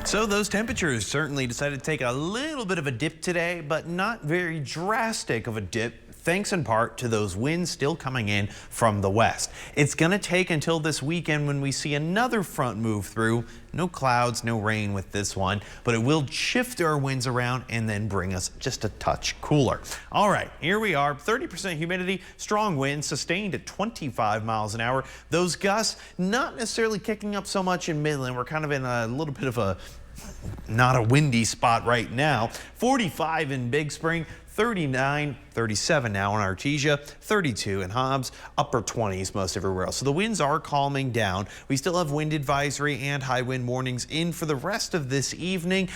So those temperatures certainly decided to take a little bit of a dip today, but not very drastic of a dip, thanks in part to those winds still coming in from the west. It's going to take until this weekend when we see another front move through. No clouds, no rain with this one, but it will shift our winds around and then bring us just a touch cooler. All right, here we are, 30% humidity, strong winds sustained at 25 miles an hour. Those gusts not necessarily kicking up so much in Midland. We're kind of in a little bit of a not a windy spot right now. 45 in Big Spring, 39, 37 now in Artesia, 32 in Hobbs, upper 20s most everywhere else. So the winds are calming down. We still have wind advisory and high wind warnings in for the rest of this evening.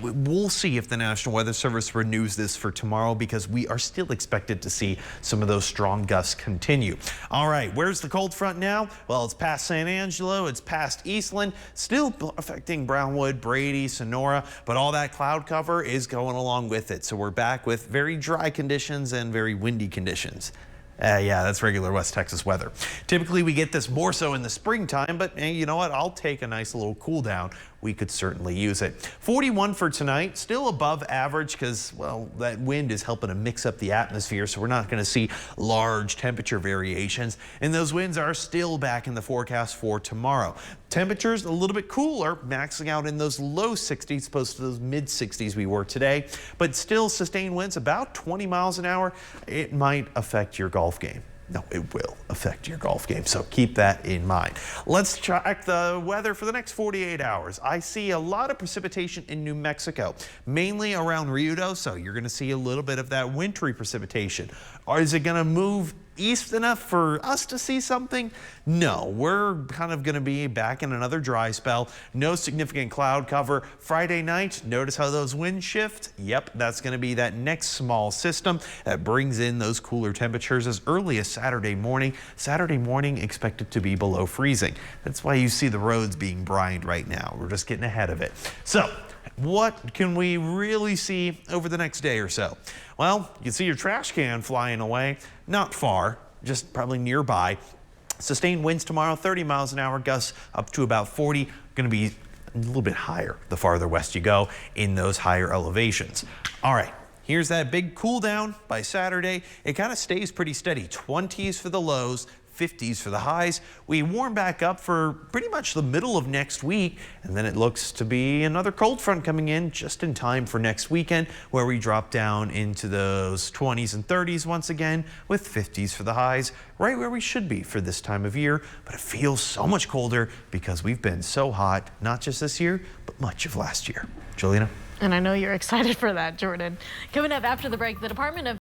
We'll see if the National Weather Service renews this for tomorrow because we are still expected to see some of those strong gusts continue. All right, where's the cold front now? Well, it's past San Angelo, it's past Eastland, still affecting Brownwood, Brady, Sonora, but all that cloud cover is going along with it. So we're back with very dry conditions and very windy conditions. Yeah, that's regular West Texas weather. Typically we get this more so in the springtime, but hey, you know what? I'll take a nice little cool down. We could certainly use it. 41 for tonight, still above average because, well, that wind is helping to mix up the atmosphere, so we're not going to see large temperature variations. And those winds are still back in the forecast for tomorrow. Temperatures a little bit cooler, maxing out in those low 60s, opposed to those mid 60s we were today, but still sustained winds about 20 miles an hour. It might affect your golf game. No, it will affect your golf game, so keep that in mind. Let's track the weather for the next 48 hours. I see a lot of precipitation in New Mexico, mainly around Rio, so you're going to see a little bit of that wintry precipitation. Or is it going to move east enough for us to see something? No, we're kind of going to be back in another dry spell. No significant cloud cover. Friday night, notice how those winds shift? Yep, that's going to be that next small system that brings in those cooler temperatures as early as Saturday morning. Saturday morning expected to be below freezing. That's why you see the roads being brined right now. We're just getting ahead of it. So what can we really see over the next day or so? Well, you can see your trash can flying away, not far, just probably nearby. Sustained winds tomorrow, 30 miles an hour, gusts up to about 40, going to be a little bit higher the farther west you go in those higher elevations. All right. Here's that big cool down by Saturday. It kind of stays pretty steady. 20s for the lows, 50s for the highs. We warm back up for pretty much the middle of next week, and then it looks to be another cold front coming in just in time for next weekend, where we drop down into those 20s and 30s once again with 50s for the highs, right where we should be for this time of year. But it feels so much colder because we've been so hot, not just this year, but much of last year. Juliana? And I know you're excited for that, Jordan. Coming up after the break, the Department of